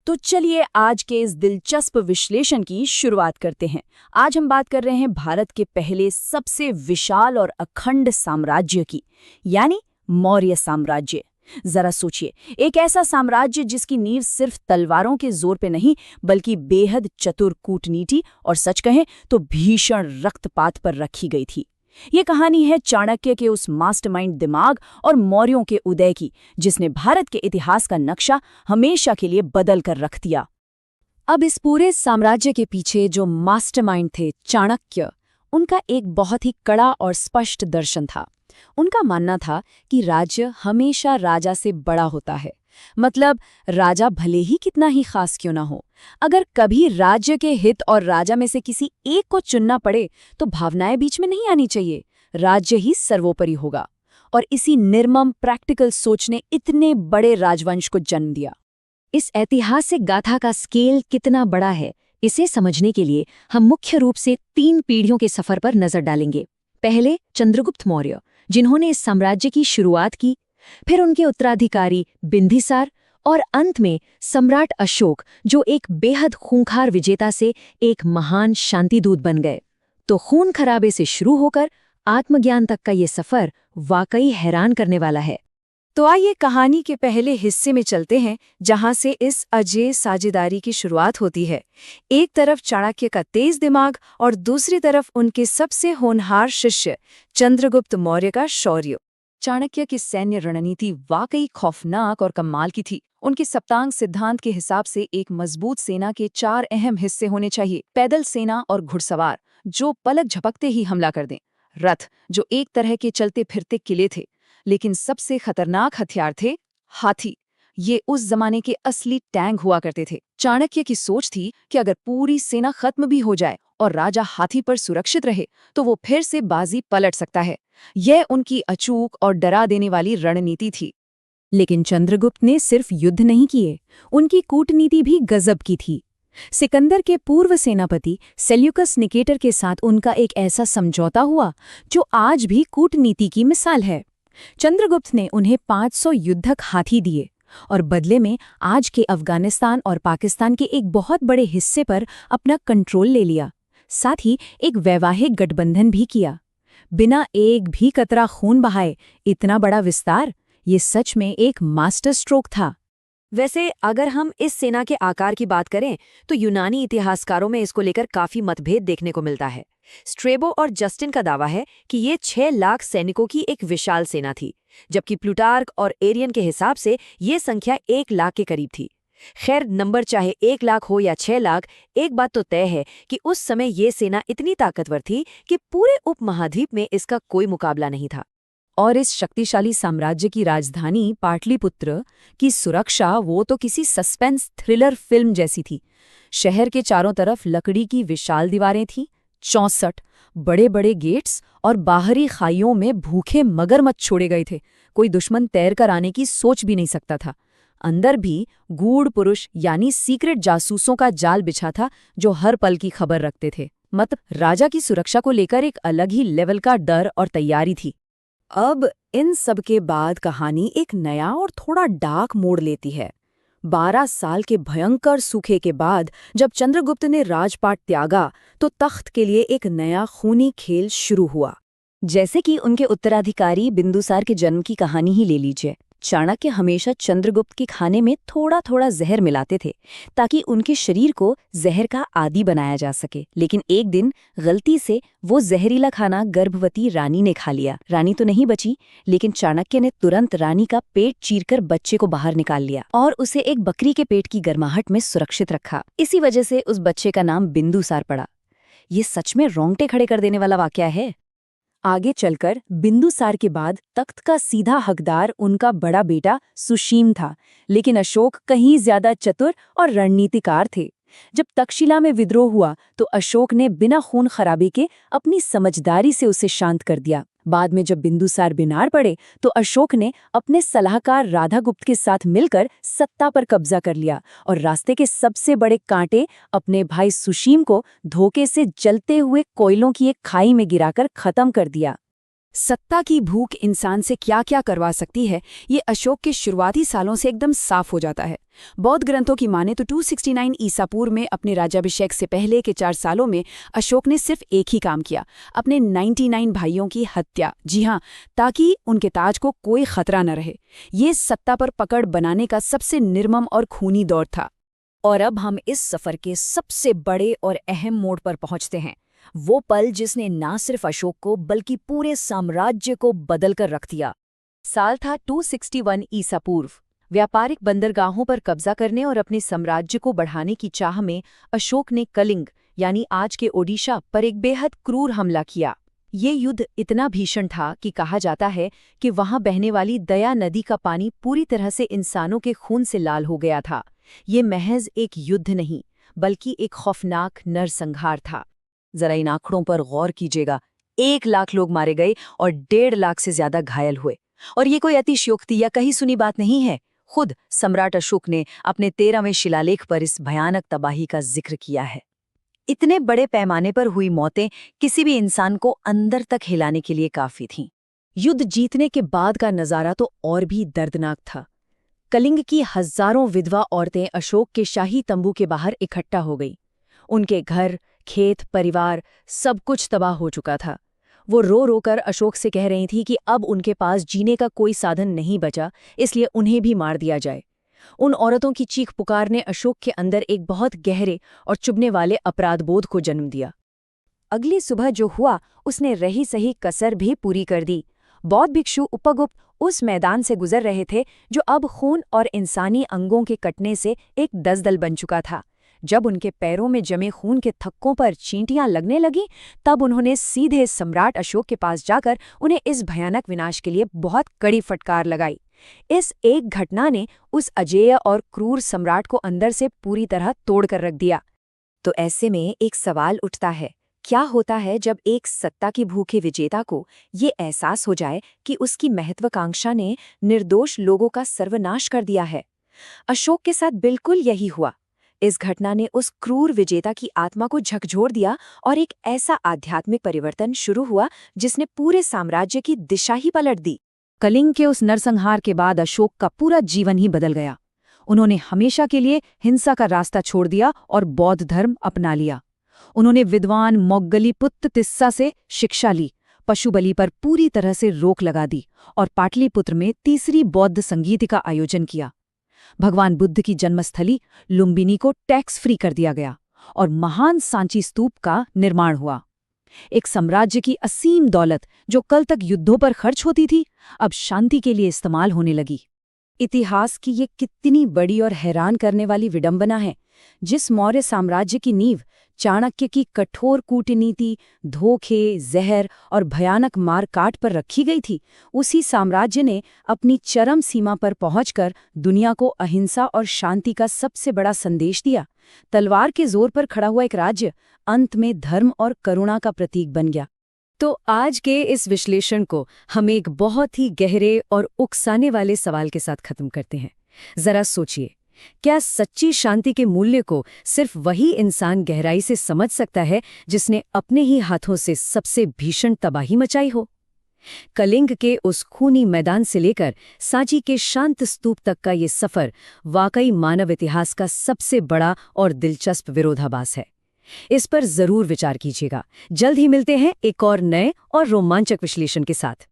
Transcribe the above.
तो चलिए आज के इस दिलचस्प विश्लेषण की शुरुआत करते हैं। आज हम बात कर रहे हैं भारत के पहले सबसे विशाल और अखंड साम्राज्य की, यानी मौर्य साम्राज्य। जरा सोचिए, एक ऐसा साम्राज्य जिसकी नींव सिर्फ तलवारों के जोर पे नहीं बल्कि बेहद चतुर कूटनीति और सच कहें तो भीषण रक्तपात पर रखी गई थी। ये कहानी है चाणक्य के उस मास्टरमाइंड दिमाग और मौर्यों के उदय की, जिसने भारत के इतिहास का नक्शा हमेशा के लिए बदल कर रख दिया। अब इस पूरे साम्राज्य के पीछे जो मास्टरमाइंड थे चाणक्य, उनका एक बहुत ही कड़ा और स्पष्ट दर्शन था। उनका मानना था कि राज्य हमेशा राजा से बड़ा होता है। मतलब राजा भले ही कितना ही खास क्यों ना हो, अगर कभी राज्य के हित और राजा में से किसी एक को चुनना पड़े तो भावनाएं बीच में नहीं आनी चाहिए। राज्य ही सर्वोपरि होगा। और इसी निर्मम प्रैक्टिकल सोच ने इतने बड़े राजवंश को जन्म दिया। इस ऐतिहासिक गाथा का स्केल कितना बड़ा है, इसे समझने के लिए हम मुख्य रूप से 3 पीढ़ियों के सफर पर नजर डालेंगे। पहले चंद्रगुप्त मौर्य, जिन्होंने इस साम्राज्य की शुरुआत की, फिर उनके उत्तराधिकारी बिंदिसार और अंत में सम्राट अशोक, जो एक बेहद खूंखार विजेता से एक महान शांतिदूत बन गए। तो खून खराबे से शुरू होकर आत्मज्ञान तक का ये सफर वाकई हैरान करने वाला है। तो आइए कहानी के पहले हिस्से में चलते हैं, जहां से इस अजेय साझेदारी की शुरुआत होती है। एक तरफ चाणक्य का तेज दिमाग और दूसरी तरफ उनके सबसे होनहार शिष्य चंद्रगुप्त मौर्य का शौर्य। चाणक्य की सैन्य रणनीति वाकई खौफनाक और कमाल की थी। उनके सप्तांग सिद्धांत के हिसाब से एक मजबूत सेना के 4 अहम हिस्से होने चाहिए: पैदल सेना और घुड़सवार, जो पलक झपकते ही हमला कर दें; रथ, जो एक तरह के चलते फिरते किले थे, लेकिन सबसे खतरनाक हथियार थे हाथी। ये उस जमाने के असली टैंक हुआ करते थे। चाणक्य की सोच थी कि अगर पूरी सेना खत्म भी हो जाए और राजा हाथी पर सुरक्षित रहे तो वो फिर से बाजी पलट सकता है। यह उनकी अचूक और डरा देने वाली रणनीति थी। लेकिन चंद्रगुप्त ने सिर्फ युद्ध नहीं किए, उनकी कूटनीति भी गजब की थी। सिकंदर के पूर्व सेनापति सेल्यूकस निकेटर के साथ उनका एक ऐसा समझौता हुआ जो आज भी कूटनीति की मिसाल है। चंद्रगुप्त ने उन्हें 500 युद्धक हाथी दिए और बदले में आज के अफगानिस्तान और पाकिस्तान के एक बहुत बड़े हिस्से पर अपना कंट्रोल ले लिया। साथ ही एक वैवाहिक गठबंधन भी किया। बिना एक भी कतरा खून बहाए इतना बड़ा विस्तार, ये सच में एक मास्टर स्ट्रोक था। वैसे अगर हम इस सेना के आकार की बात करें तो यूनानी इतिहासकारों में इसको लेकर काफी मतभेद देखने को मिलता है। स्ट्रेबो और जस्टिन का दावा है कि ये 6 लाख सैनिकों की एक विशाल सेना थी, जबकि प्लूटार्क और एरियन के हिसाब से ये संख्या 1 लाख के करीब थी। खैर, नंबर चाहे 1 लाख हो या 6 लाख, एक बात तो तय है कि उस समय ये सेना इतनी ताकतवर थी कि पूरे उपमहाद्वीप में इसका कोई मुकाबला नहीं था। और इस शक्तिशाली साम्राज्य की राजधानी पाटलिपुत्र की सुरक्षा वो तो किसी सस्पेंस थ्रिलर फिल्म जैसी थी। शहर के चारों तरफ लकड़ी की विशाल दीवारें थीं, 64 बड़े बड़े गेट्स और बाहरी खाइयों में भूखे मगरमच्छ छोड़े गए थे। कोई दुश्मन तैर कर आने की सोच भी नहीं सकता था। अंदर भी गूढ़ पुरुष यानी सीक्रेट जासूसों का जाल बिछा था, जो हर पल की खबर रखते थे। मतलब राजा की सुरक्षा को लेकर एक अलग ही लेवल का डर और तैयारी थी। अब इन सब के बाद कहानी एक नया और थोड़ा डार्क मोड़ लेती है। 12 साल के भयंकर सूखे के बाद जब चंद्रगुप्त ने राजपाट त्यागा तो तख्त के लिए एक नया खूनी खेल शुरू हुआ। जैसे कि उनके उत्तराधिकारी बिंदुसार के जन्म की कहानी ही ले लीजिए। चाणक्य हमेशा चंद्रगुप्त के खाने में थोड़ा थोड़ा जहर मिलाते थे ताकि उनके शरीर को जहर का आदी बनाया जा सके। लेकिन एक दिन गलती से वो जहरीला खाना गर्भवती रानी ने खा लिया। रानी तो नहीं बची, लेकिन चाणक्य ने तुरंत रानी का पेट चीरकर बच्चे को बाहर निकाल लिया और उसे एक बकरी के पेट की गर्माहट में सुरक्षित रखा। इसी वजह से उस बच्चे का नाम बिंदुसार पड़ा। ये सच में रोंगटे खड़े कर देने वाला वाकया है। आगे चलकर बिंदुसार के बाद तख्त का सीधा हकदार उनका बड़ा बेटा सुशीम था, लेकिन अशोक कहीं ज्यादा चतुर और रणनीतिकार थे। जब तक्षशिला में विद्रोह हुआ तो अशोक ने बिना खून खराबे के अपनी समझदारी से उसे शांत कर दिया। बाद में जब बिंदुसार बीमार पड़े तो अशोक ने अपने सलाहकार राधागुप्त के साथ मिलकर सत्ता पर कब्जा कर लिया और रास्ते के सबसे बड़े कांटे अपने भाई सुशीम को धोखे से जलते हुए कोयलों की एक खाई में गिराकर खत्म कर दिया। सत्ता की भूख इंसान से क्या क्या करवा सकती है, ये अशोक के शुरुआती सालों से एकदम साफ हो जाता है। बौद्ध ग्रंथों की माने तो 269 ईसा पूर्व में अपने राज्याभिषेक से पहले के 4 सालों में अशोक ने सिर्फ एक ही काम किया, अपने 99 भाइयों की हत्या। जी हाँ, ताकि उनके ताज को कोई खतरा न रहे। ये सत्ता पर पकड़ बनाने का सबसे निर्मम और खूनी दौर था। और अब हम इस सफर के सबसे बड़े और अहम मोड़ पर पहुंचते हैं, वो पल जिसने ना सिर्फ अशोक को बल्कि पूरे साम्राज्य को बदल कर रख दिया। साल था 261 ईसा पूर्व। व्यापारिक बंदरगाहों पर कब्जा करने और अपने साम्राज्य को बढ़ाने की चाह में अशोक ने कलिंग यानी आज के ओडिशा पर एक बेहद क्रूर हमला किया। ये युद्ध इतना भीषण था कि कहा जाता है कि वहां बहने वाली दया नदी का पानी पूरी तरह से इंसानों के खून से लाल हो गया था। ये महज एक युद्ध नहीं, बल्कि एक खौफनाक नरसंहार था। जरा इन आंकड़ों पर गौर कीजिएगा। 1 लाख लोग मारे गए और 1.5 लाख से ज्यादा घायल हुए। और ये कोई अतिशयोक्ति या कहीं सुनी बात नहीं है। खुद सम्राट अशोक ने अपने 13वें शिलालेख पर इस भयानक तबाही का जिक्र किया है। इतने बड़े पैमाने पर हुई मौतें किसी भी इंसान को अंदर तक हिलाने के लिए काफी थीं। युद्ध जीतने के बाद का नजारा तो और भी दर्दनाक था। कलिंग की हजारों विधवा औरतें अशोक के शाही तंबू के बाहर इकट्ठा हो गईं। उनके घर, खेत, परिवार सब कुछ तबाह हो चुका था। वो रो रो कर अशोक से कह रही थी कि अब उनके पास जीने का कोई साधन नहीं बचा, इसलिए उन्हें भी मार दिया जाए। उन औरतों की चीख पुकार ने अशोक के अंदर एक बहुत गहरे और चुभने वाले अपराधबोध को जन्म दिया। अगली सुबह जो हुआ उसने रही सही कसर भी पूरी कर दी। बौद्ध भिक्षु उपगुप्त उस मैदान से गुजर रहे थे जो अब खून और इंसानी अंगों के कटने से एक दलदल बन चुका था। जब उनके पैरों में जमे खून के थक्कों पर चींटियां लगने लगीं, तब उन्होंने सीधे सम्राट अशोक के पास जाकर उन्हें इस भयानक विनाश के लिए बहुत कड़ी फटकार लगाई। इस एक घटना ने उस अजेय और क्रूर सम्राट को अंदर से पूरी तरह तोड़कर रख दिया। तो ऐसे में एक सवाल उठता है, क्या होता है जब एक सत्ता की भूखे विजेता को ये एहसास हो जाए कि उसकी महत्वाकांक्षा ने निर्दोष लोगों का सर्वनाश कर दिया है? अशोक के साथ बिल्कुल यही हुआ। इस घटना ने उस क्रूर विजेता की आत्मा को झकझोर दिया और एक ऐसा आध्यात्मिक परिवर्तन शुरू हुआ जिसने पूरे साम्राज्य की दिशा ही पलट दी। कलिंग के उस नरसंहार के बाद अशोक का पूरा जीवन ही बदल गया। उन्होंने हमेशा के लिए हिंसा का रास्ता छोड़ दिया और बौद्ध धर्म अपना लिया। उन्होंने विद्वान मोग्गलीपुत्त तिस्सा से शिक्षा ली, पशु बलि पर पूरी तरह से रोक लगा दी और पाटलिपुत्र में तीसरी बौद्ध संगीत का आयोजन किया। भगवान बुद्ध की जन्मस्थली लुम्बिनी को टैक्स फ्री कर दिया गया और महान सांची स्तूप का निर्माण हुआ। एक साम्राज्य की असीम दौलत जो कल तक युद्धों पर खर्च होती थी, अब शांति के लिए इस्तेमाल होने लगी। इतिहास की ये कितनी बड़ी और हैरान करने वाली विडंबना है। जिस मौर्य साम्राज्य की नींव चाणक्य की कठोर कूटनीति, धोखे, जहर और भयानक मारकाट पर रखी गई थी, उसी साम्राज्य ने अपनी चरम सीमा पर पहुंचकर दुनिया को अहिंसा और शांति का सबसे बड़ा संदेश दिया। तलवार के जोर पर खड़ा हुआ एक राज्य अंत में धर्म और करुणा का प्रतीक बन गया। तो आज के इस विश्लेषण को हम एक बहुत ही गहरे और उकसाने वाले सवाल के साथ खत्म करते हैं। जरा सोचिए, क्या सच्ची शांति के मूल्य को सिर्फ वही इंसान गहराई से समझ सकता है जिसने अपने ही हाथों से सबसे भीषण तबाही मचाई हो? कलिंग के उस खूनी मैदान से लेकर सांची के शांत स्तूप तक का ये सफर वाकई मानव इतिहास का सबसे बड़ा और दिलचस्प विरोधाभास है। इस पर जरूर विचार कीजिएगा। जल्द ही मिलते हैं एक और नए और रोमांचक विश्लेषण के साथ।